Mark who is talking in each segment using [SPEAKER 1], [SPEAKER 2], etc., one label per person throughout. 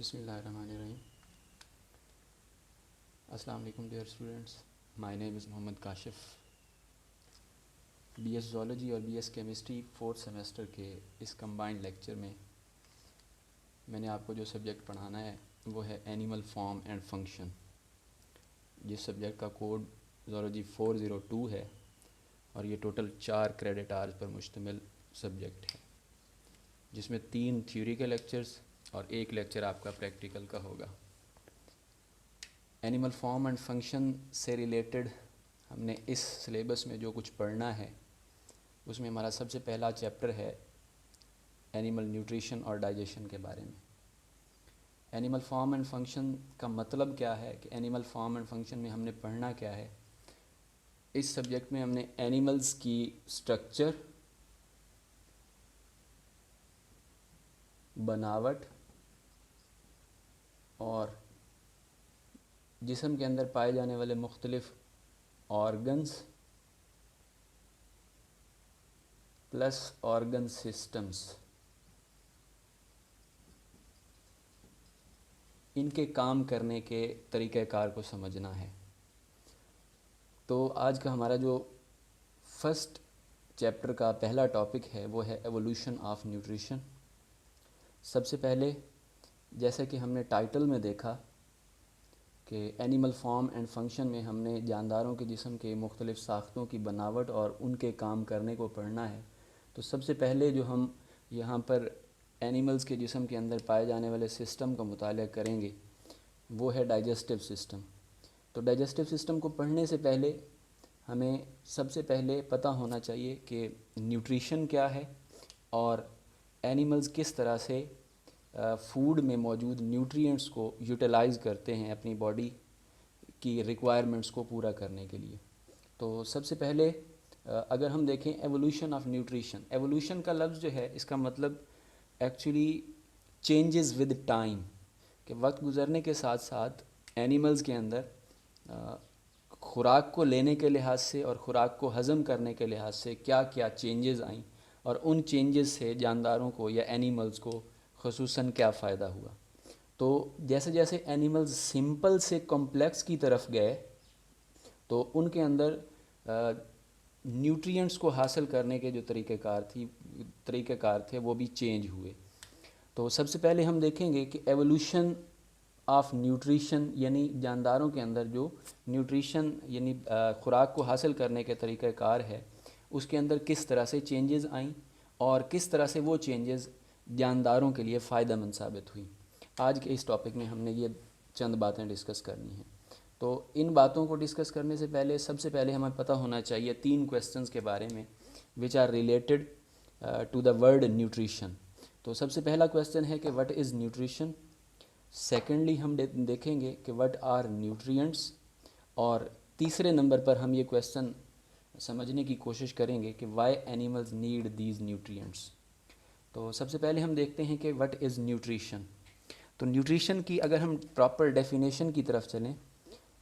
[SPEAKER 1] बिस्मिल्लाहिर्रहमानिर्रहीम। अस्सलाम वालेकुम dear students, my name is Mohammad Kashif. BS zoology और बीएस केमिस्ट्री फोर्थ सेमेस्टर के इस कंबाइंड लेक्चर में मैंने आपको जो सब्जेक्ट पढ़ाना है वो है एनिमल फॉर्म एंड फंक्शन। जिस सब्जेक्ट का कोड ज़ूलॉजी 402 है और ये टोटल 4 क्रेडिट आवर्स पर मुश्तमिल सब्जेक्ट है, जिसमें 3 थ्योरी के लेक्चर्स और 1 लेक्चर आपका प्रैक्टिकल का होगा। एनिमल फॉर्म एंड फंक्शन से रिलेटेड हमने इस सिलेबस में जो कुछ पढ़ना है उसमें हमारा सबसे पहला चैप्टर है एनिमल न्यूट्रिशन और डाइजेशन के बारे में। एनिमल फॉर्म एंड फंक्शन का मतलब क्या है कि एनिमल फॉर्म एंड फंक्शन में हमने पढ़ना क्या है। इस सब्जेक्ट में हमने एनिमल्स की स्ट्रक्चर, बनावट और जिस्म के अंदर पाए जाने वाले मुख्तलिफ ऑर्गन्स प्लस ऑर्गन सिस्टम्स, इनके काम करने के तरीक़ेकार को समझना है। तो आज का हमारा जो फर्स्ट चैप्टर का पहला टॉपिक है वो है एवोल्यूशन ऑफ न्यूट्रिशन। सबसे पहले जैसे कि हमने टाइटल में देखा कि एनिमल फॉर्म एंड फंक्शन में हमने जानदारों के जिस्म के मुख्तलिफ़ साख्तों की बनावट और उनके काम करने को पढ़ना है। तो सबसे पहले जो हम यहाँ पर एनिमल्स के जिस्म के अंदर पाए जाने वाले सिस्टम का मुताला करेंगे वो है डाइजेस्टिव सिस्टम। तो डाइजेस्टिव सिस्टम को पढ़ने से पहले हमें सबसे पहले पता होना चाहिए कि न्यूट्रिशन क्या है और एनिमल्स किस तरह से फूड में मौजूद न्यूट्रिएंट्स को यूटिलाइज़ करते हैं अपनी बॉडी की रिक्वायरमेंट्स को पूरा करने के लिए। तो सबसे पहले अगर हम देखें एवोल्यूशन ऑफ न्यूट्रिशन, एवोल्यूशन का लफ्ज़ जो है इसका मतलब एक्चुअली चेंजेस विद टाइम, कि वक्त गुज़रने के साथ साथ एनिमल्स के अंदर खुराक को लेने के लिहाज से और ख़ुराक को हज़म करने के लिहाज से क्या क्या चेंजेस आई और उन चेंजेस से जानदारों को या एनिमल्स को ख़ुसूसन क्या फ़ायदा हुआ। तो जैसे जैसे एनिमल्स सिंपल से कॉम्प्लेक्स की तरफ गए तो उनके अंदर न्यूट्रिएंट्स को हासिल करने के जो तरीक़ेकार थे वो भी चेंज हुए। तो सबसे पहले हम देखेंगे कि एवोल्यूशन ऑफ न्यूट्रिशन यानी जानदारों के अंदर जो न्यूट्रिशन यानी ख़ुराक को हासिल करने के तरीक़ेकार है उसके अंदर किस तरह से चेंजेस आई और किस तरह से वो चेंजेस जानदारों के लिए फ़ायदेमंद साबित हुई। आज के इस टॉपिक में हमने ये चंद बातें डिस्कस करनी हैं। तो इन बातों को डिस्कस करने से पहले सबसे पहले हमें पता होना चाहिए 3 क्वेश्चंस के बारे में which are related to the word nutrition. तो सबसे पहला क्वेश्चन है कि व्हाट इज़ न्यूट्रिशन। सेकेंडली हम देखेंगे कि व्हाट आर न्यूट्रिएंट्स, और तीसरे नंबर पर हम ये क्वेश्चन समझने की कोशिश करेंगे कि why animals need these nutrients. तो सबसे पहले हम देखते हैं कि व्हाट इज़ न्यूट्रिशन। तो न्यूट्रिशन की अगर हम प्रॉपर डेफिनेशन की तरफ चलें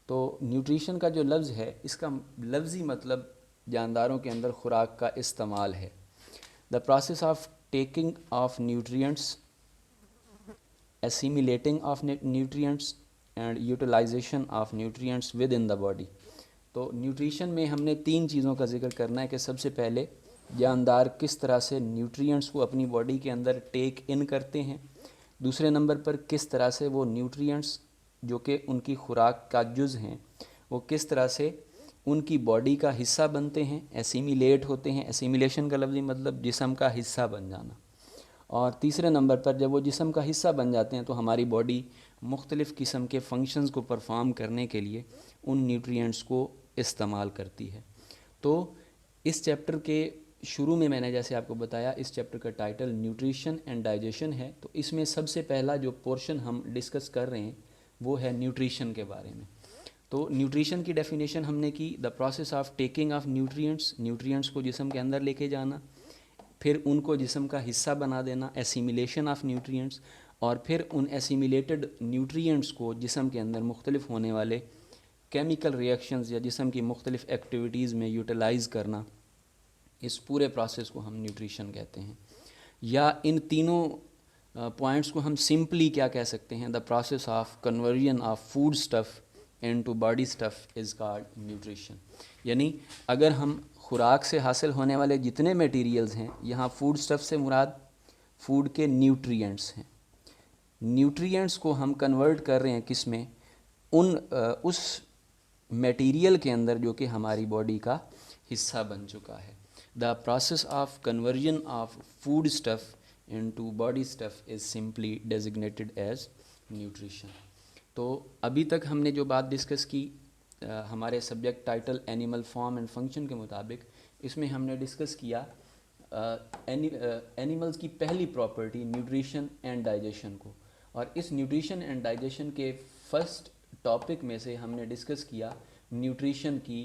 [SPEAKER 1] तो न्यूट्रिशन का जो लफ्ज़ है इसका लफ्ज़ी मतलब जानदारों के अंदर ख़ुराक का इस्तेमाल है। The process of taking of nutrients, assimilating of nutrients and utilisation of nutrients within the body. तो न्यूट्रिशन में हमने 3 चीज़ों का जिक्र करना है कि सबसे पहले जानदार किस तरह से न्यूट्रिएंट्स को अपनी बॉडी के अंदर टेक इन करते हैं, दूसरे नंबर पर किस तरह से वो न्यूट्रिएंट्स जो कि उनकी खुराक का जुज़ हैं वो किस तरह से उनकी बॉडी का हिस्सा बनते हैं, एसिमिलेट होते हैं। एसिमिलेशन का लफ्ज़ी मतलब जिस्म का हिस्सा बन जाना। और तीसरे नंबर पर जब वो जिस्म का हिस्सा बन जाते हैं तो हमारी बॉडी मुख्तलिफ़ किस्म के फंक्शंस को परफॉर्म करने के लिए उन न्यूट्रिएंट्स को इस्तेमाल करती है। तो इस चैप्टर के शुरू में मैंने जैसे आपको बताया इस चैप्टर का टाइटल न्यूट्रिशन एंड डाइजेशन है। तो इसमें सबसे पहला जो पोर्शन हम डिस्कस कर रहे हैं वो है न्यूट्रिशन के बारे में। तो न्यूट्रिशन की डेफिनेशन हमने की, the process of taking of nutrients, nutrients को जिस्म के अंदर लेके जाना, फिर उनको जिस्म का हिस्सा बना देना, एसिमिलेशन ऑफ न्यूट्रिएंट्स, और फिर उन एसिमिलेटेड न्यूट्रिएंट्स को जिस्म के अंदर मुख्तलिफ होने वाले केमिकल रिएक्शंस या जिस्म की मुख्तलिफ एक्टिविटीज़ में यूटिलाइज़ करना। इस पूरे प्रोसेस को हम न्यूट्रिशन कहते हैं। या इन तीनों पॉइंट्स को हम सिंपली क्या कह सकते हैं, the process of conversion of food stuff into body stuff is called nutrition. यानी अगर हम खुराक से हासिल होने वाले जितने मटेरियल्स हैं, यहाँ फूड स्टफ़ से मुराद फूड के न्यूट्रिएंट्स हैं। न्यूट्रिएंट्स को हम कन्वर्ट कर रहे हैं किस में, उस मटेरियल के अंदर जो कि हमारी बॉडी का हिस्सा बन चुका है। The process of conversion of food stuff into body stuff is simply designated as nutrition. तो अभी तक हमने जो बात डिस्कस की हमारे subject title animal form and function के मुताबिक, इसमें हमने डिस्कस किया एनिमल्स की पहली प्रॉपर्टी न्यूट्रिशन एंड डाइजेशन को। और इस न्यूट्रिशन एंड डाइजेशन के फर्स्ट टॉपिक में से हमने डिस्कस किया न्यूट्रिशन की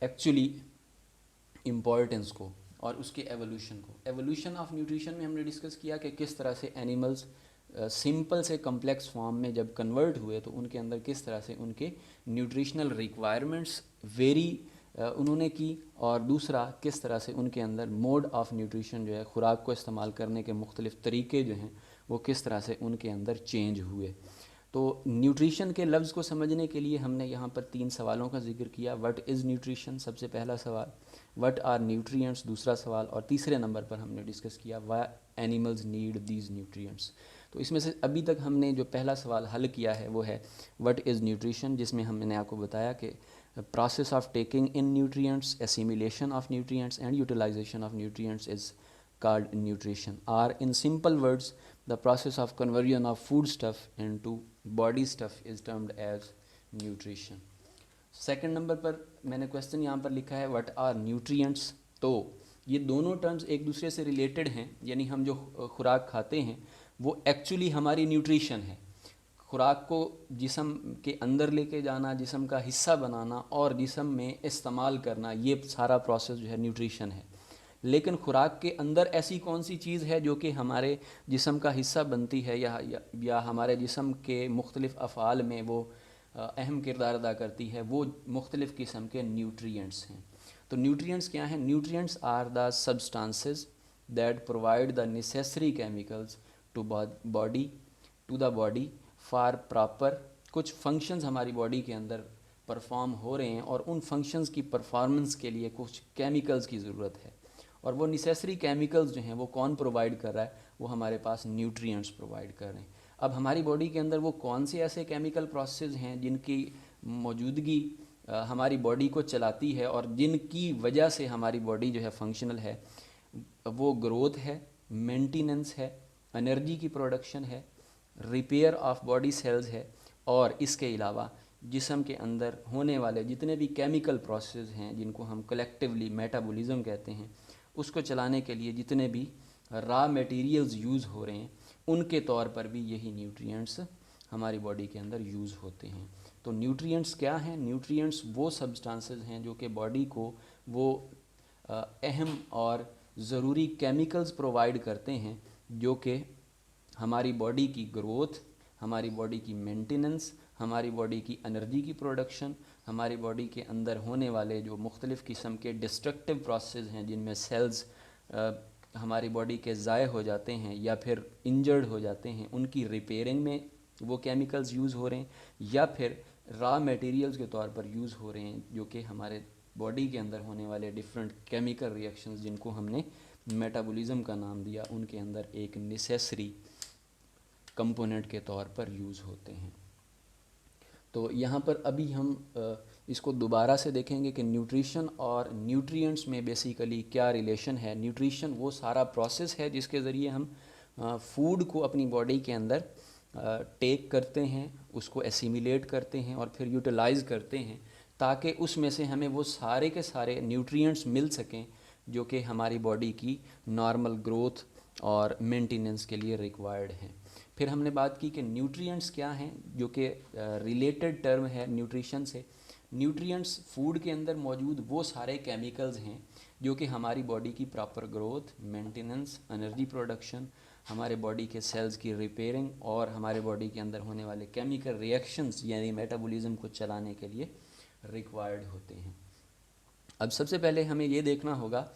[SPEAKER 1] एक्चुअली इम्पॉर्टेंस को और उसके एवोल्यूशन को। एवोल्यूशन ऑफ न्यूट्रिशन में हमने डिस्कस किया कि किस तरह से एनिमल्स सिंपल से कम्प्लेक्स फॉर्म में जब कन्वर्ट हुए तो उनके अंदर किस तरह से उनके न्यूट्रिशनल रिक्वायरमेंट्स वेरी उन्होंने की, और दूसरा किस तरह से उनके अंदर मोड ऑफ न्यूट्रिशन जो है, खुराक को इस्तेमाल करने के मुख्तलिफ तरीके जो हैं वो किस तरह से उनके अंदर चेंज हुए। तो न्यूट्रिशन के लफ्ज़ को समझने के लिए हमने यहाँ पर 3 सवालों का जिक्र किया। व्हाट इज़ न्यूट्रिशन, सबसे पहला सवाल। व्हाट आर न्यूट्रिएंट्स, दूसरा सवाल। और तीसरे नंबर पर हमने डिस्कस किया why animals need these nutrients. तो इसमें से अभी तक हमने जो पहला सवाल हल किया है वो है व्हाट इज़ न्यूट्रिशन, जिसमें हमने आपको बताया कि process of taking in nutrients, assimilation of nutrients and utilisation of nutrients is called nutrition, or in simple words the process of conversion of food stuff into body stuff is termed as nutrition. Second number पर मैंने question यहाँ पर लिखा है what are nutrients. तो ये दोनों terms एक दूसरे से रिलेटेड हैं, यानी हम जो खुराक खाते हैं वो एक्चुअली हमारी न्यूट्रिशन है। खुराक को जिस्म के अंदर लेके जाना, जिस्म का हिस्सा बनाना और जिस्म में इस्तेमाल करना, ये सारा प्रोसेस जो है न्यूट्रिशन है। लेकिन खुराक के अंदर ऐसी कौन सी चीज़ है जो कि हमारे जिस्म का हिस्सा बनती है या हमारे जिस्म के मुख्तलिफ़ अफ़ाल में वो अहम किरदार अदा करती है, वो मुख्तलिफ़ किस्म के न्यूट्रिएंट्स हैं। तो न्यूट्रिएंट्स क्या हैं? Nutrients are the substances that provide the necessary chemicals to the body for proper, कुछ फंक्शंस हमारी बॉडी के अंदर परफॉर्म हो रहे हैं और उन फंक्शंस की परफॉर्मेंस के लिए कुछ केमिकल्स की ज़रूरत है, और वो नेसेसरी केमिकल्स जो हैं वो कौन प्रोवाइड कर रहा है? वो हमारे पास न्यूट्रिएंट्स प्रोवाइड कर रहे हैं। अब हमारी बॉडी के अंदर वो कौन से ऐसे केमिकल प्रोसेस हैं जिनकी मौजूदगी हमारी बॉडी को चलाती है और जिनकी वजह से हमारी बॉडी जो है फंक्शनल है? वो ग्रोथ है, मेंटेनेंस है, एनर्जी की प्रोडक्शन है, रिपेयर ऑफ बॉडी सेल्स है, और इसके अलावा जिस्म के अंदर होने वाले जितने भी केमिकल प्रोसेस हैं जिनको हम कलेक्टिवली मेटाबॉलिज्म कहते हैं, उसको चलाने के लिए जितने भी रॉ मटेरियल्स यूज़ हो रहे हैं उनके तौर पर भी यही न्यूट्रिएंट्स हमारी बॉडी के अंदर यूज़ होते हैं। तो न्यूट्रिएंट्स क्या हैं? न्यूट्रिएंट्स वो सब्सटेंसेस हैं जो कि बॉडी को वो अहम और ज़रूरी केमिकल्स प्रोवाइड करते हैं जो कि हमारी बॉडी की ग्रोथ, हमारी बॉडी की मेंटेनेंस, हमारी बॉडी की एनर्जी की प्रोडक्शन, हमारी बॉडी के अंदर होने वाले जो मुख्तलिफ़ किस्म के डिस्ट्रक्टिव प्रोसेस हैं जिनमें सेल्स हमारी बॉडी के ज़ाय हो जाते हैं या फिर इंजर्ड हो जाते हैं, उनकी रिपेयरिंग में वो केमिकल्स यूज़ हो रहे हैं, या फिर रॉ मटेरियल्स के तौर पर यूज़ हो रहे हैं जो कि हमारे बॉडी के अंदर होने वाले डिफरेंट केमिकल रिएक्शंस जिनको हमने मेटाबॉलिज्म का नाम दिया, उनके अंदर एक नेसेसरी कंपोनेंट के तौर पर यूज़ होते हैं। तो यहाँ पर अभी हम इसको दोबारा से देखेंगे कि न्यूट्रिशन और न्यूट्रिएंट्स में बेसिकली क्या रिलेशन है। न्यूट्रिशन वो सारा प्रोसेस है जिसके ज़रिए हम फूड को अपनी बॉडी के अंदर टेक करते हैं, उसको एसिमिलेट करते हैं और फिर यूटिलाइज़ करते हैं ताकि उसमें से हमें वो सारे के सारे न्यूट्रिएंट्स मिल सकें जो कि हमारी बॉडी की नॉर्मल ग्रोथ और मेंटेनेंस के लिए रिक्वायर्ड हैं। फिर हमने बात की कि न्यूट्रिएंट्स क्या हैं, जो कि रिलेटेड टर्म है न्यूट्रिशन से। न्यूट्रिएंट्स फूड के अंदर मौजूद वो सारे केमिकल्स हैं जो कि हमारी बॉडी की proper growth, maintenance, energy production, हमारे बॉडी के सेल्स की रिपेयरिंग और हमारे बॉडी के अंदर होने वाले केमिकल रिएक्शंस यानी मेटाबॉलिज्म को चलाने के लिए रिक्वायर्ड होते हैं। अब सबसे पहले हमें ये देखना होगा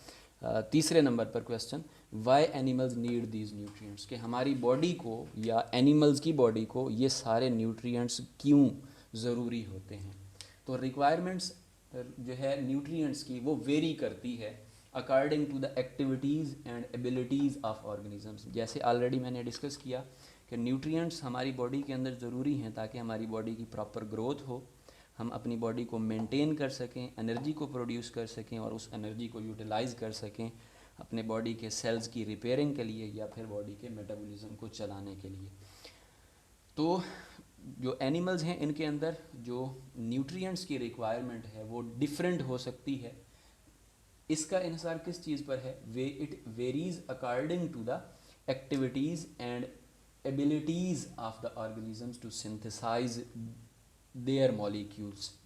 [SPEAKER 1] तीसरे नंबर पर question Y animals need these nutrients, कि हमारी बॉडी को या एनिमल्स की बॉडी को ये सारे न्यूट्रिएंट्स क्यों ज़रूरी होते हैं। तो रिक्वायरमेंट्स जो है न्यूट्रिएंट्स की वो वेरी करती है according to the activities and abilities of organisms. जैसे ऑलरेडी मैंने डिस्कस किया कि न्यूट्रिएंट्स हमारी बॉडी के अंदर ज़रूरी हैं ताकि हमारी बॉडी की प्रॉपर ग्रोथ हो, हम अपनी बॉडी को मेंटेन कर सकें, एनर्जी को प्रोड्यूस कर सकें और उस एनर्जी को यूटिलाइज़ कर सकें अपने बॉडी के सेल्स की रिपेयरिंग के लिए या फिर बॉडी के मेटाबॉलिज्म को चलाने के लिए। तो जो एनिमल्स हैं इनके अंदर जो न्यूट्रिएंट्स की रिक्वायरमेंट है वो डिफरेंट हो सकती है। इसका इंसार किस चीज़ पर है? It varies according to the activities and abilities of the organisms to synthesise their molecules.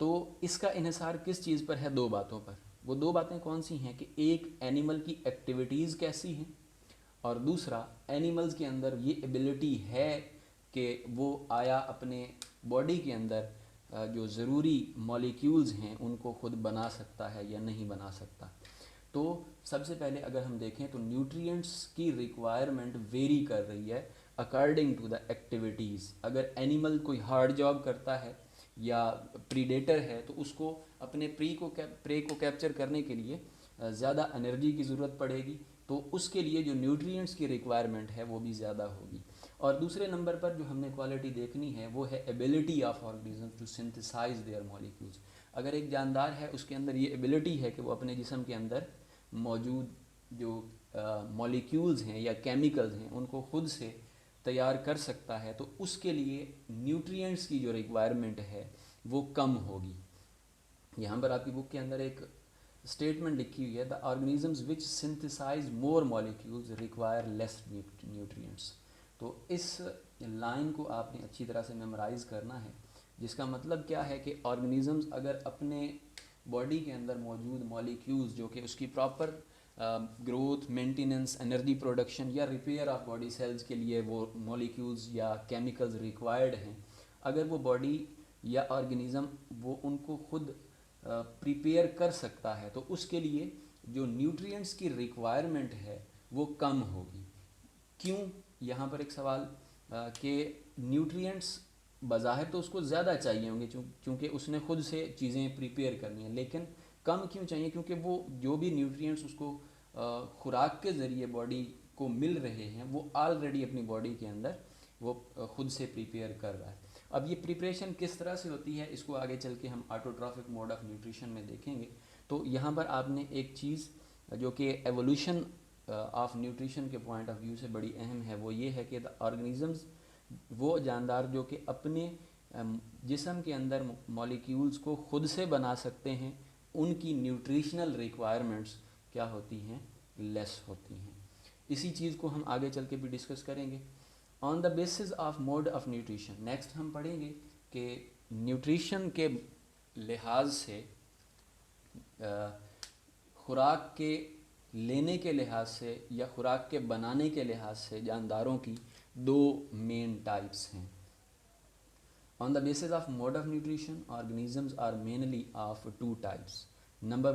[SPEAKER 1] तो इसका इन्हिसार किस चीज़ पर है? दो बातों पर। वो दो बातें कौन सी हैं कि एक एनिमल की एक्टिविटीज़ कैसी हैं और दूसरा एनिमल्स के अंदर ये एबिलिटी है कि वो आया अपने बॉडी के अंदर जो ज़रूरी मॉलिक्यूल्स हैं उनको खुद बना सकता है या नहीं बना सकता। तो सबसे पहले अगर हम देखें तो न्यूट्रिएंट्स की रिक्वायरमेंट वेरी कर रही है अकॉर्डिंग टू द एक्टिविटीज़। अगर एनिमल कोई हार्ड जॉब करता है या प्रीडेटर है तो उसको अपने प्रे को कैप्चर करने के लिए ज़्यादा एनर्जी की ज़रूरत पड़ेगी, तो उसके लिए जो न्यूट्रिएंट्स की रिक्वायरमेंट है वो भी ज़्यादा होगी। और दूसरे नंबर पर जो हमने क्वालिटी देखनी है वो है ability of organism to synthesise their molecules. अगर एक जानदार है उसके अंदर ये एबिलिटी है कि वो अपने जिस्म के अंदर मौजूद जो मॉलिक्यूल्स हैं या केमिकल्स हैं उनको खुद से तैयार कर सकता है, तो उसके लिए न्यूट्रिएंट्स की जो रिक्वायरमेंट है वो कम होगी। यहाँ पर आपकी बुक के अंदर एक स्टेटमेंट लिखी हुई है, the organisms which synthesise more molecules require less nutrients. तो इस लाइन को आपने अच्छी तरह से मेमोराइज़ करना है, जिसका मतलब क्या है कि ऑर्गेनिजम्स अगर अपने बॉडी के अंदर मौजूद मॉलिक्यूल्स जो कि उसकी proper growth, maintenance, energy production या रिपेयर ऑफ बॉडी सेल्स के लिए वो मॉलिक्यूल्स या केमिकल्स रिक्वायर्ड हैं, अगर वो बॉडी या ऑर्गेनिज़म वो उनको खुद प्रिपेयर कर सकता है तो उसके लिए जो न्यूट्रिएंट्स की रिक्वायरमेंट है वो कम होगी। क्यों? यहाँ पर एक सवाल कि न्यूट्रिएंट्स बज़ाहिर तो उसको ज़्यादा चाहिए होंगे क्योंकि उसने खुद से चीज़ें प्रिपेयर करनी है, लेकिन कम क्यों चाहिए? क्योंकि वो जो भी न्यूट्रिएंट्स उसको खुराक के ज़रिए बॉडी को मिल रहे हैं वो ऑलरेडी अपनी बॉडी के अंदर वो खुद से प्रिपेयर कर रहा है। अब ये प्रिपरेशन किस तरह से होती है इसको आगे चल के हम ऑटोट्रॉफिक मोड ऑफ न्यूट्रिशन में देखेंगे। तो यहाँ पर आपने एक चीज़ जो कि एवोल्यूशन ऑफ न्यूट्रिशन के पॉइंट ऑफ व्यू से बड़ी अहम है वो ये है कि द ऑर्गेनिजम्स वो जानदार जो कि अपने जिस्म के अंदर मॉलिक्यूल्स को खुद से बना सकते हैं, उनकी न्यूट्रिशनल रिक्वायरमेंट्स क्या होती हैं? लेस होती हैं। इसी चीज़ को हम आगे चल के भी डिस्कस करेंगे। On the basis of mode of nutrition next हम पढ़ेंगे कि न्यूट्रिशन के लिहाज से खुराक के लेने के लिहाज से या खुराक के बनाने के लिहाज से जानदारों की दो मेन टाइप्स हैं। On the basis of mode of nutrition organisms are mainly of two types. Number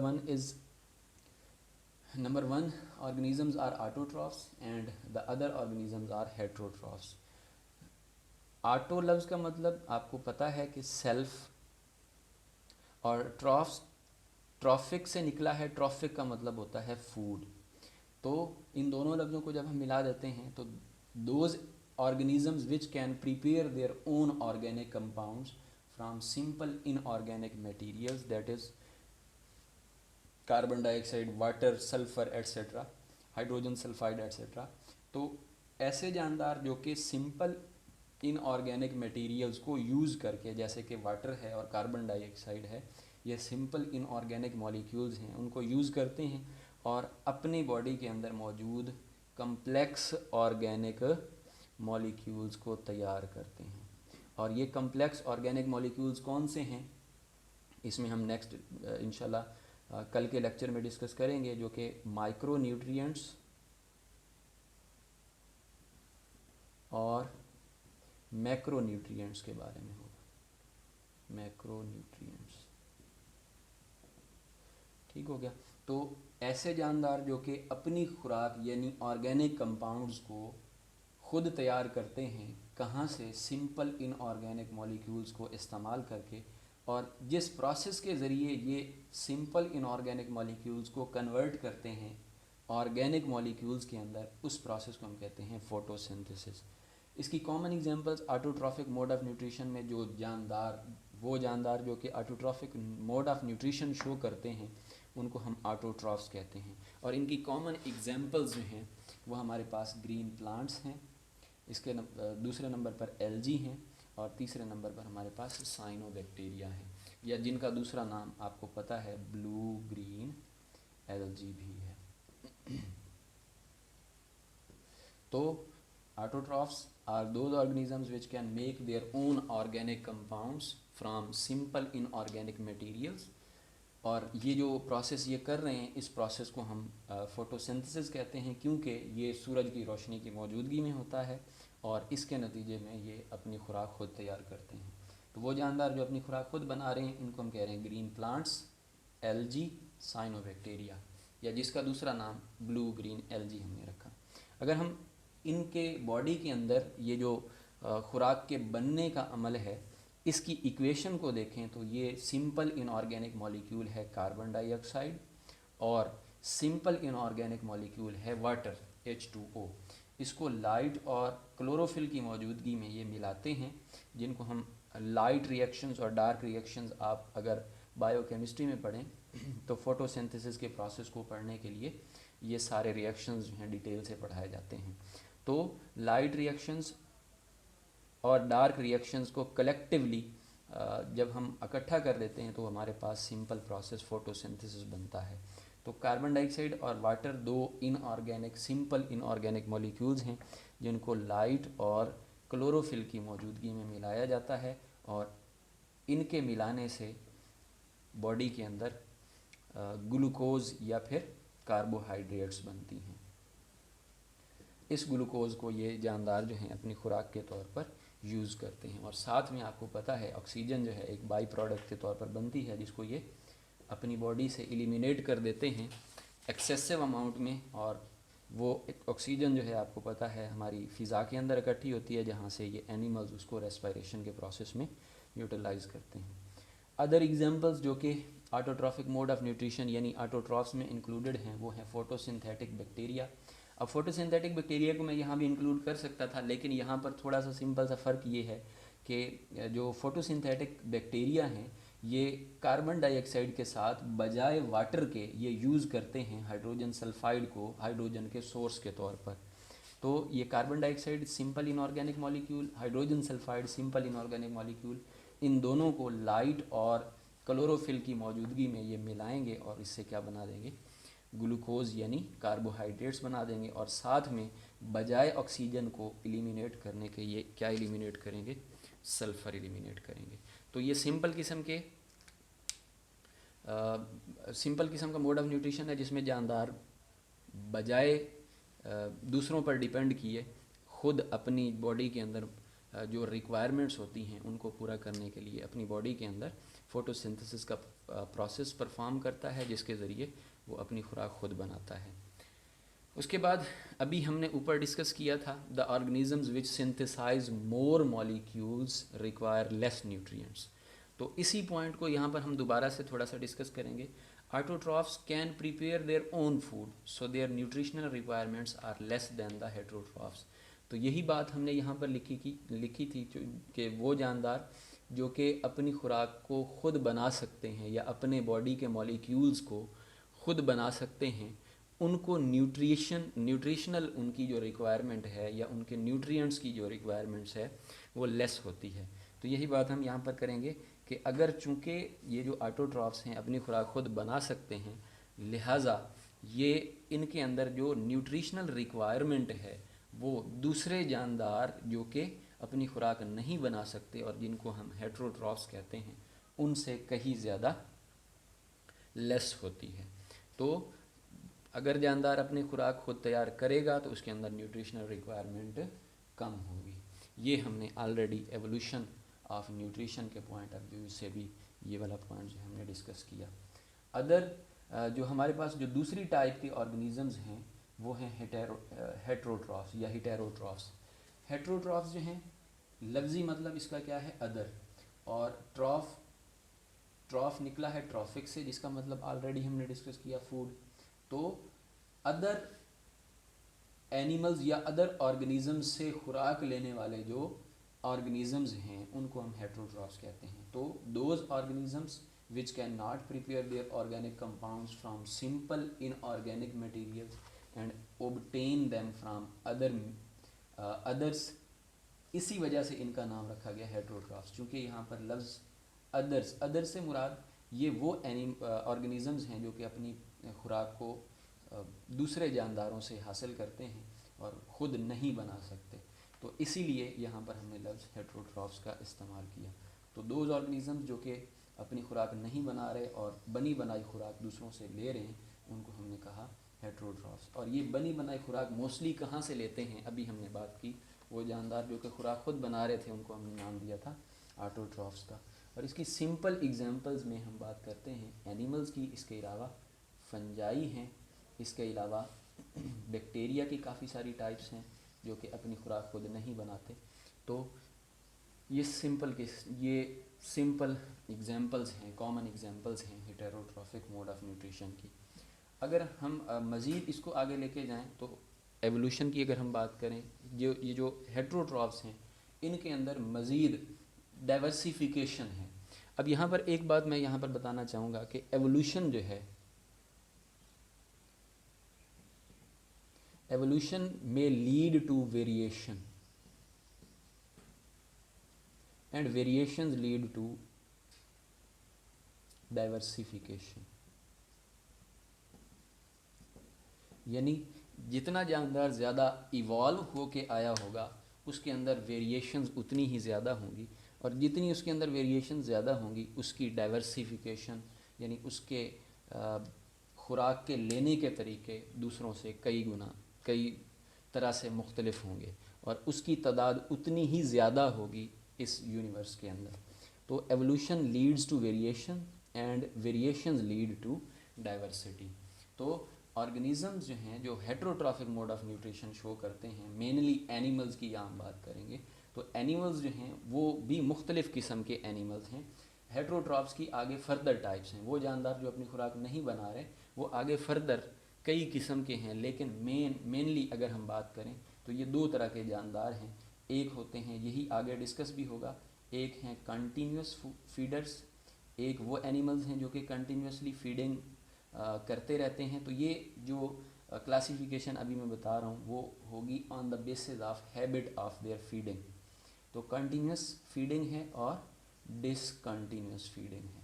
[SPEAKER 1] one organisms are autotrophs and the other organisms are heterotrophs। Auto लफ्ज़ का मतलब आपको पता है कि सेल्फ, और ट्रॉफिक से निकला है, ट्रॉफिक का मतलब होता है फूड। तो इन दोनों लफ्ज़ों को जब हम मिला देते हैं तो those organisms which can prepare their own organic compounds from simple inorganic materials, that is carbon dioxide, water, sulphur etcetera, hydrogen sulphide etcetera. तो ऐसे जानदार जो कि सिंपल इनऑर्गेनिक मटेरियल्स को यूज़ करके, जैसे कि वाटर है और कार्बन डाइऑक्साइड है, ये सिंपल इनऑर्गेनिक मॉलिक्यूल्स हैं, उनको यूज़ करते हैं और अपनी बॉडी के अंदर मौजूद कम्प्लेक्स ऑर्गेनिक मॉलिक्यूल्स को तैयार करते हैं। और ये कम्प्लेक्स ऑर्गेनिक मॉलिक्यूल्स कौन से हैं इसमें हम नेक्स्ट इंशाल्लाह कल के लेक्चर में डिस्कस करेंगे, जो कि माइक्रो न्यूट्रिएंट्स और मैक्रो न्यूट्रिएंट्स के बारे में होगा। मैक्रो न्यूट्रिएंट्स, ठीक हो गया। तो ऐसे जानदार जो कि अपनी खुराक यानी ऑर्गेनिक कंपाउंड्स को खुद तैयार करते हैं, कहाँ से? सिंपल इनऑर्गेनिक मॉलिक्यूल्स को इस्तेमाल करके, और जिस प्रोसेस के ज़रिए ये सिंपल इनऑर्गेनिक मॉलिक्यूल्स को कन्वर्ट करते हैं ऑर्गेनिक मॉलिक्यूल्स के अंदर, उस प्रोसेस को हम कहते हैं फोटोसिंथेसिस। इसकी common examples autotrophic mode of nutrition में वो जानदार जो कि autotrophic mode of nutrition show करते हैं, उनको हम ऑटोट्रॉफ्स कहते हैं। और इनकी कॉमन एग्जांपल्स जो हैं वो हमारे पास ग्रीन प्लांट्स हैं, इसके दूसरे नंबर पर एल्गी हैं, और तीसरे नंबर पर हमारे पास साइनोबैक्टीरिया हैं, या जिनका दूसरा नाम आपको पता है ब्लू ग्रीन एल्गी भी है। तो autotrophs are those organisms which can make their own organic compounds from simple inorganic materials, और ये जो प्रोसेस ये कर रहे हैं, इस प्रोसेस को हम फोटोसिंथेसिस कहते हैं, क्योंकि ये सूरज की रोशनी की मौजूदगी में होता है और इसके नतीजे में ये अपनी खुराक खुद तैयार करते हैं। तो वो जानदार जो अपनी खुराक खुद बना रहे हैं, इनको हम कह रहे हैं ग्रीन प्लांट्स, एल्गी, साइनोबैक्टीरिया, या जिसका दूसरा नाम ब्लू ग्रीन एल्गी हमने रखा। अगर हम इनके बॉडी के अंदर ये जो खुराक के बनने का अमल है, इसकी इक्वेशन को देखें तो ये सिंपल इनऑर्गेनिक मॉलिक्यूल है कार्बन डाइऑक्साइड, और सिंपल इनऑर्गेनिक मॉलिक्यूल है वाटर H2O। इसको लाइट और क्लोरोफिल की मौजूदगी में ये मिलाते हैं, जिनको हम लाइट रिएक्शंस और डार्क रिएक्शंस आप अगर बायोकेमिस्ट्री में पढ़ें तो फोटोसिंथेसिस के प्रोसेस को पढ़ने के लिए ये सारे रिएक्शंस जो हैं डिटेल से पढ़ाए जाते हैं। तो लाइट रिएक्शंस और डार्क रिएक्शंस को कलेक्टिवली जब हम इकट्ठा कर देते हैं तो हमारे पास सिंपल प्रोसेस फोटोसिंथेसिस बनता है। तो कार्बन डाइऑक्साइड और वाटर दो सिंपल इनऑर्गेनिक मॉलिक्यूल्स हैं, जिनको लाइट और क्लोरोफिल की मौजूदगी में मिलाया जाता है, और इनके मिलाने से बॉडी के अंदर ग्लूकोज या फिर कार्बोहाइड्रेट्स बनती हैं। इस ग्लूकोज को ये जानदार जो हैं अपनी खुराक के तौर पर यूज़ करते हैं, और साथ में आपको पता है ऑक्सीजन जो है एक बाई प्रोडक्ट के तौर पर बनती है, जिसको ये अपनी बॉडी से एलिमिनेट कर देते हैं एक्सेसिव अमाउंट में, और वो ऑक्सीजन जो है आपको पता है हमारी फ़िज़ा के अंदर इकट्ठी होती है, जहाँ से ये एनिमल्स उसको रेस्पिरेशन के प्रोसेस में यूटिलाइज़ करते हैं। अदर एग्जांपल्स जो कि ऑटोट्रॉफिक मोड ऑफ न्यूट्रिशन यानी ऑटोट्रॉफ्स में इंक्लूडेड हैं, वो हैं फोटोसिंथेटिक बैक्टीरिया। अब फोटोसिंथेटिक बैक्टीरिया को मैं यहाँ भी इंक्लूड कर सकता था, लेकिन यहाँ पर थोड़ा सा सिंपल सा फ़र्क ये है कि जो फोटोसिंथेटिक बैक्टीरिया हैं ये कार्बन डाइऑक्साइड के साथ बजाय वाटर के ये यूज़ करते हैं हाइड्रोजन सल्फाइड को हाइड्रोजन के सोर्स के तौर पर। तो ये carbon dioxide simple inorganic molecule, hydrogen sulphide simple inorganic molecule, इन दोनों को लाइट और क्लोरोफिल की मौजूदगी में ये मिलाएंगे और इससे क्या बना देंगे? ग्लूकोज यानी कार्बोहाइड्रेट्स बना देंगे, और साथ में बजाय ऑक्सीजन को एलिमिनेट करने के ये क्या एलिमिनेट करेंगे? सल्फ़र एलिमिनेट करेंगे। तो ये सिंपल किस्म का मोड ऑफ न्यूट्रिशन है, जिसमें जानदार बजाय दूसरों पर डिपेंड किए खुद अपनी बॉडी के अंदर जो रिक्वायरमेंट्स होती हैं उनको पूरा करने के लिए अपनी बॉडी के अंदर फोटोसिंथेसिस का प्रोसेस परफॉर्म करता है, जिसके ज़रिए वो अपनी खुराक खुद बनाता है। उसके बाद अभी हमने ऊपर डिस्कस किया था the organisms which synthesise more molecules require less nutrients. तो इसी पॉइंट को यहाँ पर हम दोबारा से थोड़ा सा डिस्कस करेंगे। Autotrophs can prepare their own food so their nutritional requirements are less than the heterotrophs. तो यही बात हमने यहाँ पर लिखी थी कि वो जानदार जो कि अपनी खुराक को खुद बना सकते हैं या अपने बॉडी के मॉलिक्यूल्स को खुद बना सकते हैं, उनको न्यूट्रिशनल उनकी जो रिक्वायरमेंट है या उनके न्यूट्रिएंट्स की जो रिक्वायरमेंट्स है वो लेस होती है। तो यही बात हम यहाँ पर करेंगे कि अगर चूँकि ये जो ऑटोट्रॉफ्स हैं अपनी खुराक खुद बना सकते हैं, लिहाजा ये इनके अंदर जो न्यूट्रिशनल रिक्वायरमेंट है वो दूसरे जानदार जो कि अपनी खुराक नहीं बना सकते और जिनको हम हेटेरोट्रॉफ्स कहते हैं, उनसे कहीं ज़्यादा लेस होती है। तो अगर जानदार अपनी खुराक खुद तैयार करेगा तो उसके अंदर न्यूट्रिशनल रिक्वायरमेंट कम होगी। ये हमने ऑलरेडी एवोल्यूशन ऑफ न्यूट्रिशन के पॉइंट ऑफ व्यू से भी ये वाला पॉइंट जो हमने डिस्कस किया। अदर जो हमारे पास जो दूसरी टाइप के ऑर्गेनिजम्स हैं वो हैं हेटेरोट्रॉफ्स या हेटेरोट्रॉफ्स। हेटेरोट्रॉफ्स जो हैं, लफ्ज़ी मतलब इसका क्या है, अदर, और ट्रॉफ निकला है ट्रॉफिक से, जिसका मतलब ऑलरेडी हमने डिस्कस किया, फूड। तो अदर एनिमल्स या अदर ऑर्गेनिजम्स से खुराक लेने वाले जो ऑर्गेनिजम्स हैं उनको हम हेटेरोट्रॉफ्स कहते हैं। तो those organisms which cannot prepare their organic compounds from simple inorganic materials and obtain them from others, इसी वजह से इनका नाम रखा गया हेटेरोट्रॉफ्स। चूँकि यहाँ पर लफ्ज़ अदर्स से मुराद ये वो ऑर्गेनिजम्स हैं जो कि अपनी खुराक को दूसरे जानदारों से हासिल करते हैं और ख़ुद नहीं बना सकते। तो इसीलिए यहाँ पर हमने लफ्ज़ हेटेरोट्रॉफ्स का इस्तेमाल किया। तो दोज ऑर्गेनिजम्स जो कि अपनी खुराक नहीं बना रहे और बनी बनाई खुराक दूसरों से ले रहे हैं, उनको हमने कहा हेटेरोट्रॉफ्स। और ये बनी बनाई खुराक मोस्टली कहाँ से लेते हैं, अभी हमने बात की, वो जानदार जो कि खुराक खुद बना रहे थे उनको हमने नाम दिया था ऑटोट्रॉफ्स का। और इसकी सिंपल एग्जांपल्स में हम बात करते हैं एनिमल्स की, इसके अलावा फंजाई हैं, इसके अलावा बैक्टीरिया की काफ़ी सारी टाइप्स हैं जो कि अपनी खुराक खुद नहीं बनाते। तो ये सिंपल एग्जांपल्स हैं, कॉमन एग्जांपल्स हैं हेटेरोट्रॉफिक मोड ऑफ न्यूट्रिशन की। अगर हम मज़ीद इसको आगे लेके जाएं तो एवोल्यूशन की अगर हम बात करें, ये जो हेटेरोट्रॉफ्स हैं इनके अंदर मज़ीद डाइवर्सिफिकेशन है। अब यहाँ पर एक बात मैं यहाँ पर बताना चाहूँगा कि एवोल्यूशन जो है, एवोल्यूशन में lead to variation and variations lead to diversification। यानी जितना जानदार ज़्यादा इवॉल्व होके आया होगा उसके अंदर वेरिएशंस उतनी ही ज़्यादा होंगी, और जितनी उसके अंदर वेरिएशन ज़्यादा होंगी उसकी डाइवर्सिफिकेशन यानी उसके खुराक के लेने के तरीके दूसरों से कई तरह से मुख्तलिफ होंगे, और उसकी तादाद उतनी ही ज़्यादा होगी इस यूनिवर्स के अंदर। तो evolution leads to variation and variations lead to diversity. तो ऑर्गेनिजम्स जो हैं जो heterotrophic mode of nutrition show करते हैं, मेनली एनिमल्स की यहाँ हम बात करेंगे, तो एनिमल्स जो हैं वो भी मुख्तलिफ़ किस्म के एनिमल्स हैं। हेटेरोट्रॉफ्स की आगे फर्दर टाइप्स हैं, वो जानदार जो अपनी खुराक नहीं बना रहे वो आगे फर्दर कई किस्म के हैं, लेकिन मेनली अगर हम बात करें तो ये दो तरह के जानदार हैं। एक होते हैं, यही आगे डिस्कस भी होगा, एक हैं कंटिन्यूस फीडर्स, एक वो एनिमल्स हैं जो कि कंटिन्यूसली फीडिंग करते रहते हैं। तो ये जो क्लासिफिकेशन अभी मैं बता रहा हूँ वो होगी on the basis of habit of their feeding. तो कंटिन्यूस फीडिंग है और डिसकंटिन्यूस फीडिंग है।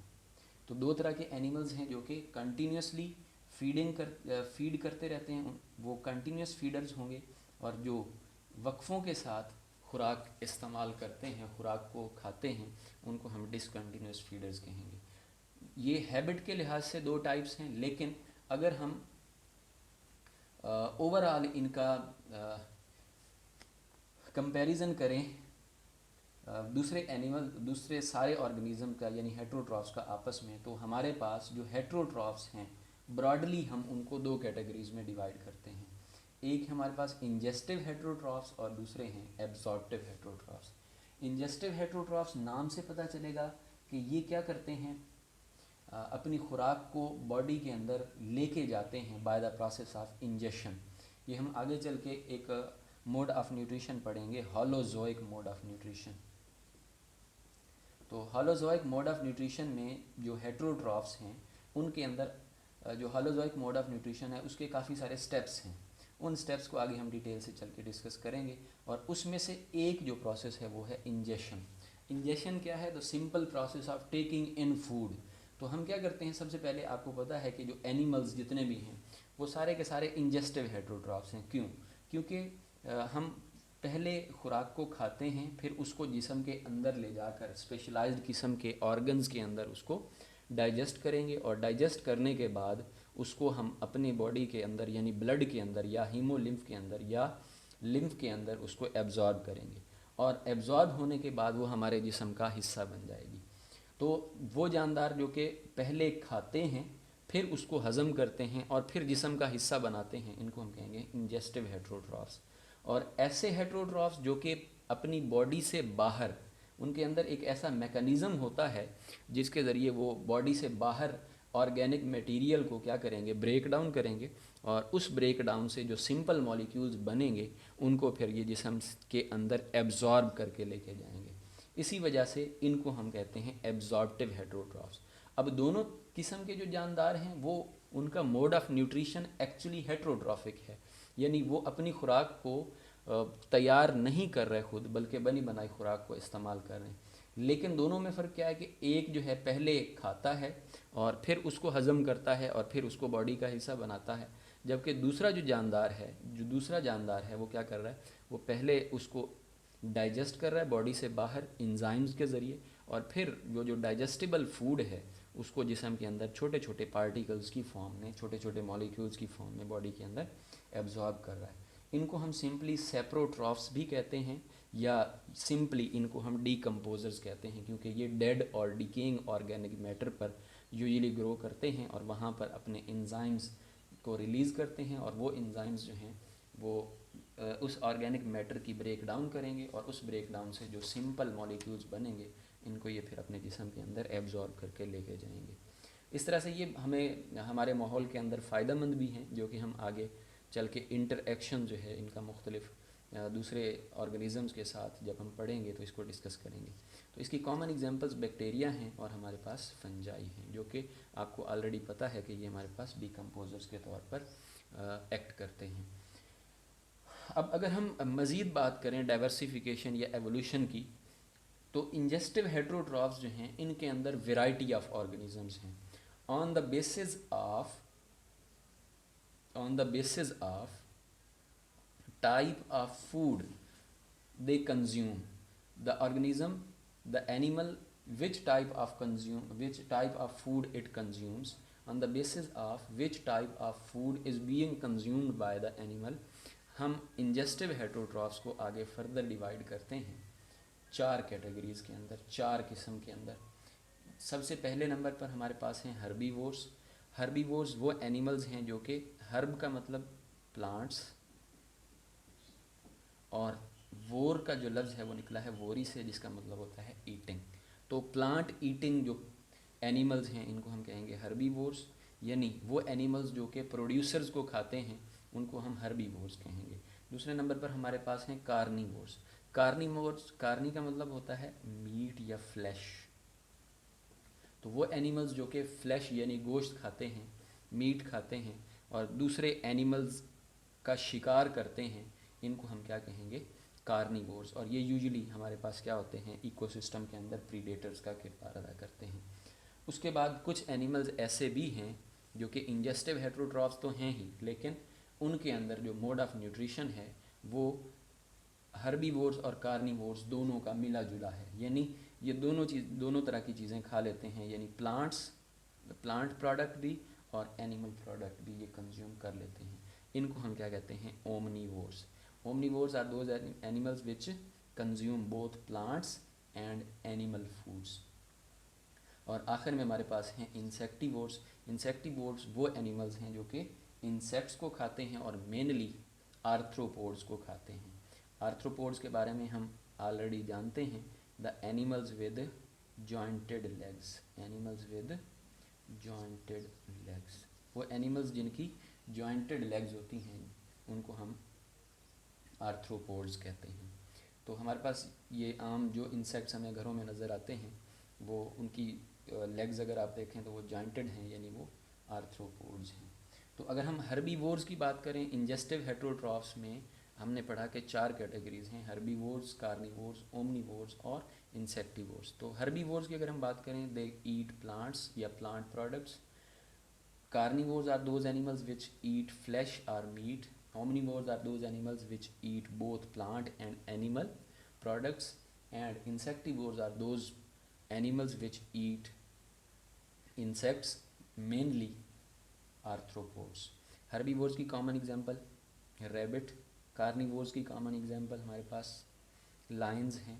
[SPEAKER 1] तो दो तरह के एनिमल्स हैं जो कि कंटिन्यूसली फीड करते रहते हैं, वो कंटिन्यूस फीडर्स होंगे, और जो वक्फ़ों के साथ खुराक इस्तेमाल करते हैं, खुराक को खाते हैं, उनको हम डिसकंटिन्यूस फीडर्स कहेंगे। ये हैबिट के लिहाज से दो टाइप्स हैं, लेकिन अगर हम ओवरऑल इनका कंपैरिजन करें दूसरे सारे ऑर्गेनिज्म का यानी हेटेरोट्रॉफ्स का आपस में, तो हमारे पास जो हेटेरोट्रॉफ्स हैं ब्रॉडली हम उनको दो कैटेगरीज में डिवाइड करते हैं। एक है हमारे पास इंजेस्टिव हेटेरोट्रॉफ्स और दूसरे हैं एब्जॉर्प्टिव हेटेरोट्रॉफ्स। इंजेस्टिव हेटेरोट्रॉफ्स नाम से पता चलेगा कि ये क्या करते हैं, अपनी खुराक को बॉडी के अंदर लेके जाते हैं by the process of injection. ये हम आगे चल के एक मोड ऑफ न्यूट्रिशन पढ़ेंगे, होलोजोइक मोड ऑफ न्यूट्रिशन। तो होलोजोइक मोड ऑफ न्यूट्रिशन में जो हेटेरोट्रॉफ्स हैं उनके अंदर जो होलोजोइक मोड ऑफ न्यूट्रिशन है उसके काफ़ी सारे स्टेप्स हैं। उन स्टेप्स को आगे हम डिटेल से चल के डिस्कस करेंगे, और उसमें से एक जो प्रोसेस है वो है इंजेक्शन। इंजेक्शन क्या है? The simple process of taking in food. तो हम क्या करते हैं, सबसे पहले आपको पता है कि जो एनिमल्स जितने भी हैं वो सारे के सारे इंजेस्टिव हेटेरोट्रॉफ्स हैं। क्यों? क्योंकि हम पहले खुराक को खाते हैं, फिर उसको जिस्म के अंदर ले जाकर स्पेशलाइज्ड किस्म के ऑर्गन्स के अंदर उसको डाइजेस्ट करेंगे, और डाइजेस्ट करने के बाद उसको हम अपने बॉडी के अंदर यानी ब्लड के अंदर या हीमोलिम्फ के अंदर या लिम्फ के अंदर उसको एब्जॉर्ब करेंगे, और एब्जॉर्ब होने के बाद वो हमारे जिस्म का हिस्सा बन जाएगी। तो वो जानदार जो कि पहले खाते हैं फिर उसको हज़म करते हैं और फिर जिस्म का हिस्सा बनाते हैं, इनको हम कहेंगे इंजेस्टिव हेटरोट्रॉफ्स। और ऐसे हेटरोट्रॉफ्स जो कि अपनी बॉडी से बाहर, उनके अंदर एक ऐसा मैकेनिज़्म होता है जिसके ज़रिए वो बॉडी से बाहर ऑर्गेनिक मटेरियल को क्या करेंगे, ब्रेक डाउन करेंगे, और उस ब्रेक डाउन से जो सिंपल मॉलिक्यूल्स बनेंगे उनको फिर ये जिस्म के अंदर एब्जॉर्ब करके लेके जाएंगे। इसी वजह से इनको हम कहते हैं एब्जॉर्प्टिव हेटरोट्रॉफ्स। अब दोनों किस्म के जो जानदार हैं वो, उनका mode of nutrition actually heterotrophic है, यानी वो अपनी खुराक को तैयार नहीं कर रहे खुद, बल्कि बनी बनाई खुराक को इस्तेमाल कर रहे हैं। लेकिन दोनों में फ़र्क क्या है कि एक जो है पहले खाता है और फिर उसको हज़म करता है और फिर उसको बॉडी का हिस्सा बनाता है, जबकि दूसरा जो जानदार है वो क्या कर रहा है, वो पहले उसको डाइजेस्ट कर रहा है बॉडी से बाहर इंजाइम्स के ज़रिए, और फिर जो डाइजेस्टिबल फूड है उसको जिस्म के अंदर छोटे छोटे पार्टिकल्स की फॉर्म में, छोटे छोटे मॉलिक्यूल्स की फॉर्म में बॉडी के अंदर एब्जॉर्ब कर रहा है। इनको हम सिंपली सेप्रोट्रॉफ्स भी कहते हैं, या सिंपली इनको हम डीकम्पोजर्स कहते हैं, क्योंकि ये डेड और डिकेइंग ऑर्गेनिक मैटर पर यूजुअली ग्रो करते हैं और वहाँ पर अपने एंजाइम्स को रिलीज़ करते हैं, और वो एंजाइम्स जो हैं वो उस ऑर्गेनिक मैटर की ब्रेक डाउन करेंगे, और उस ब्रेक डाउन से जो सिंपल मॉलिक्यूल्स बनेंगे इनको ये फिर अपने जिस्म के अंदर एब्जॉर्ब करके लेके जाएंगे। इस तरह से ये हमें हमारे माहौल के अंदर फ़ायदेमंद भी हैं, जो कि हम आगे चल के इंटरएक्शन जो है इनका मुख्तलिफ दूसरे ऑर्गेनिज़म्स के साथ जब हम पढ़ेंगे तो इसको डिस्कस करेंगे। तो इसकी कॉमन एग्जांपल्स बैक्टीरिया हैं और हमारे पास फंजाई हैं, जो कि आपको ऑलरेडी पता है कि ये हमारे पास डीकम्पोजर्स के तौर पर एक्ट करते हैं। अब अगर हम मज़ीद बात करें डाइवर्सिफिकेशन या एवोल्यूशन की, तो इंजेस्टिव हेटरोट्रॉफ्स जो हैं इनके अंदर वेराइटी ऑफ ऑर्गेनिजम्स हैं on the basis of type of food they consume, the organism, the animal, which type of food it consumes, on the basis of which type of food is being consumed by the animal, हम ingestive heterotrophs को आगे further divide करते हैं 4 categories के अंदर, 4 किस्म के अंदर। सबसे पहले नंबर पर हमारे पास हैं हर्बीवोर्स। हर्बीवोर्स वो एनिमल्स हैं जो कि, हर्ब का मतलब प्लांट्स, और वोर का जो लफ्ज़ है वो निकला है वोरी से, जिसका मतलब होता है ईटिंग। तो प्लांट ईटिंग जो एनिमल्स हैं इनको हम कहेंगे हर्बीवोर्स, यानी वो एनिमल्स जो कि प्रोड्यूसर्स को खाते हैं उनको हम हर्बीवोर्स कहेंगे। दूसरे नंबर पर हमारे पास हैं कार्नीवोर्स। कार्नी का मतलब होता है मीट या फ्लैश। तो वो एनिमल्स जो कि फ्लैश यानी गोश्त खाते हैं, मीट खाते हैं और दूसरे एनिमल्स का शिकार करते हैं, इनको हम क्या कहेंगे, कार्निवोर्स। और ये यूजुअली हमारे पास क्या होते हैं, इकोसिस्टम के अंदर प्रीडेटर्स का किरदार अदा करते हैं। उसके बाद कुछ एनिमल्स ऐसे भी हैं जो कि इंजेस्टिव हेटरोट्रॉफ्स तो हैं ही, लेकिन उनके अंदर जो मोड ऑफ न्यूट्रिशन है वो हर्बीवोर्स और कार्निवोर्स दोनों का मिला जुला है, यानी ये दोनों तरह की चीज़ें खा लेते हैं, यानी प्लांट प्रोडक्ट भी और एनिमल प्रोडक्ट भी ये कंज्यूम कर लेते हैं। इनको हम क्या कहते हैं, omnivores. Omnivores are those animals which consume both plants and animal foods. और आखिर में हमारे पास हैं इंसेक्टिवोर्स। इंसेक्टिवोर्स वो एनिमल्स हैं जो कि इंसेक्ट्स को खाते हैं और मेनली आर्थ्रोपोड्स को खाते हैं। आर्थ्रोपोड्स के बारे में हम ऑलरेडी जानते हैं, the animals with jointed legs. Animals with jointed legs, वो एनिमल्स जिनकी जॉइंटेड लेग्स होती हैं उनको हम आर्थ्रोपोड्स कहते हैं। तो हमारे पास ये आम जो इंसेक्ट्स हमें घरों में नज़र आते हैं वो उनकी लेग्स अगर आप देखें तो वो जॉइंटेड हैं, यानी वो आर्थ्रोपोड्स हैं। तो अगर हम हर्बीवोर्स की बात करें, इंजेस्टिव हेटरोट्रॉफ्स में हमने पढ़ा कि 4 कैटेगरीज हैं, हर्बीवोर्स, कार्निवोर्स, ओमनीवोर्स और इंसेक्टिवोर्स। तो हर्बीवोर्स की अगर हम बात करें, दे ईट प्लांट्स या plant products. Carnivores are those animals which eat flesh और meat. Omnivores are those animals which eat both plant and animal products, and insectivores are those animals which eat insects, mainly arthropods. Herbivores की common example rabbit, carnivores की common example हमारे पास lions हैं,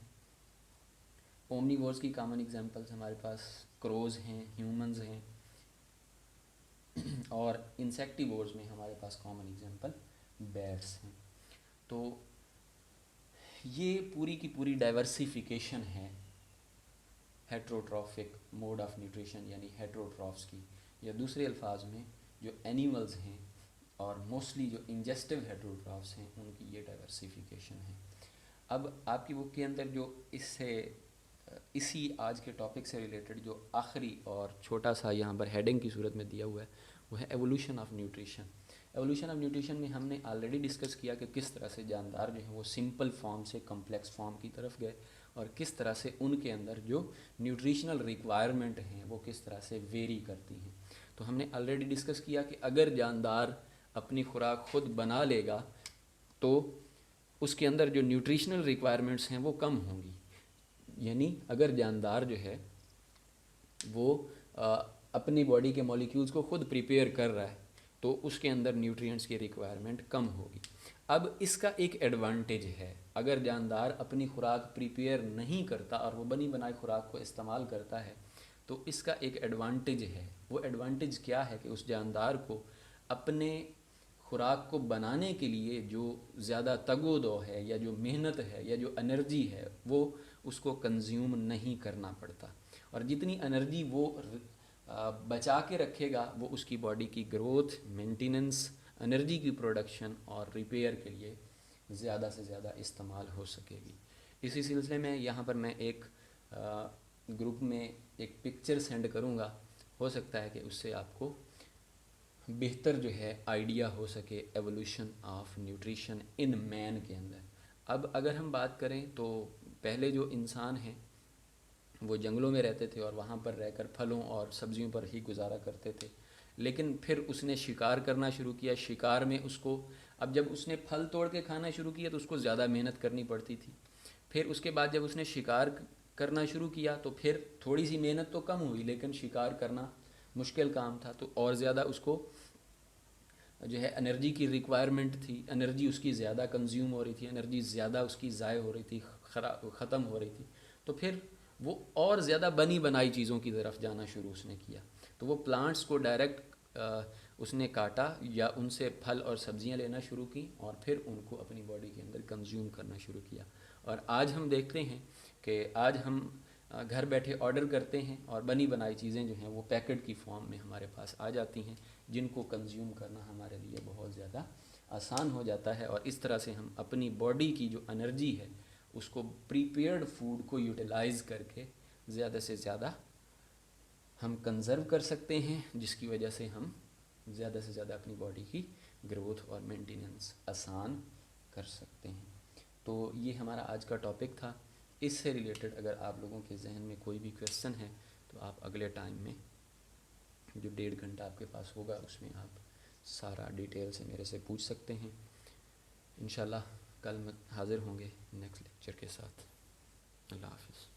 [SPEAKER 1] omnivores की common examples हमारे पास crows हैं, humans हैं, और इंसेक्टिवोर्स में हमारे पास कॉमन एग्जांपल बेयर्स हैं। तो ये पूरी की पूरी डाइवर्सिफिकेशन है हेट्रोट्रॉफिक मोड ऑफ न्यूट्रिशन यानी हेट्रोट्रॉफ्स की, या दूसरे अल्फाज में जो एनिमल्स हैं और मोस्टली जो इंजेस्टिव हेट्रोट्रॉफ्स हैं उनकी ये डाइवर्सिफिकेशन है। अब आपकी बुक के अंदर जो इसी आज के टॉपिक से रिलेटेड जो आखिरी और छोटा सा यहाँ पर हेडिंग की सूरत में दिया हुआ है वो है evolution of nutrition. Evolution of nutrition में हमने ऑलरेडी डिस्कस किया कि किस तरह से जानदार जो है वो सिंपल फॉर्म से कम्प्लेक्स फॉर्म की तरफ गए और किस तरह से उनके अंदर जो न्यूट्रिशनल रिक्वायरमेंट हैं वो किस तरह से वेरी करती हैं। तो हमने ऑलरेडी डिस्कस किया कि अगर जानदार अपनी खुराक खुद बना लेगा तो उसके अंदर जो न्यूट्रिशनल रिक्वायरमेंट्स हैं वो कम होंगी, यानी अगर जानदार जो है वो अपनी बॉडी के मॉलिक्यूल्स को खुद प्रिपेयर कर रहा है तो उसके अंदर न्यूट्रिएंट्स की रिक्वायरमेंट कम होगी। अब इसका एक एडवांटेज है, अगर जानदार अपनी खुराक प्रिपेयर नहीं करता और वो बनी बनाई खुराक को इस्तेमाल करता है तो इसका एक एडवांटेज है। वो एडवांटेज क्या है कि उस जानदार को अपने खुराक को बनाने के लिए जो ज़्यादा तगोदो है या जो मेहनत है या जो एनर्जी है वो उसको कंज्यूम नहीं करना पड़ता, और जितनी एनर्जी वो बचा के रखेगा वो उसकी बॉडी की ग्रोथ, मेंटेनेंस, एनर्जी की प्रोडक्शन और रिपेयर के लिए ज़्यादा से ज़्यादा इस्तेमाल हो सकेगी। इसी सिलसिले में यहाँ पर मैं एक ग्रुप में एक पिक्चर सेंड करूँगा, हो सकता है कि उससे आपको बेहतर जो है आइडिया हो सके evolution of nutrition in man के अंदर। अब अगर हम बात करें तो पहले जो इंसान हैं वो जंगलों में रहते थे और वहाँ पर रहकर फलों और सब्जियों पर ही गुजारा करते थे, लेकिन फिर उसने शिकार करना शुरू किया। शिकार में उसको, अब जब उसने फल तोड़ के खाना शुरू किया तो उसको ज़्यादा मेहनत करनी पड़ती थी। फिर उसके बाद जब उसने शिकार करना शुरू किया तो फिर थोड़ी सी मेहनत तो कम हुई, लेकिन शिकार करना मुश्किल काम था तो और ज़्यादा उसको जो है एनर्जी की रिक्वायरमेंट थी, एनर्जी उसकी ज़्यादा कंज्यूम हो रही थी, एनर्जी ज़्यादा उसकी ज़ाय हो रही थी, ख़त्म हो रही थी। तो फिर वो और ज़्यादा बनी बनाई चीज़ों की तरफ जाना शुरू उसने किया। तो वो प्लांट्स को डायरेक्ट उसने काटा या उनसे फल और सब्जियां लेना शुरू की और फिर उनको अपनी बॉडी के अंदर कंज्यूम करना शुरू किया। और आज हम देखते हैं कि आज हम घर बैठे ऑर्डर करते हैं और बनी बनाई चीज़ें जो हैं वो पैकेट की फॉर्म में हमारे पास आ जाती हैं, जिनको कंज्यूम करना हमारे लिए बहुत ज़्यादा आसान हो जाता है। और इस तरह से हम अपनी बॉडी की जो एनर्जी है उसको प्रीपेयर्ड फूड को यूटिलाइज़ करके ज़्यादा से ज़्यादा हम कंज़र्व कर सकते हैं, जिसकी वजह से हम ज़्यादा से ज़्यादा अपनी बॉडी की ग्रोथ और मेंटेनेंस आसान कर सकते हैं। तो ये हमारा आज का टॉपिक था। इससे रिलेटेड अगर आप लोगों के जहन में कोई भी क्वेश्चन है तो आप अगले टाइम में जो 1.5 घंटा आपके पास होगा उसमें आप सारा डिटेल से मेरे से पूछ सकते हैं। इंशाल्लाह कल हाज़िर होंगे नेक्स्ट लेक्चर के साथ। अल्लाह हाफ़िज़।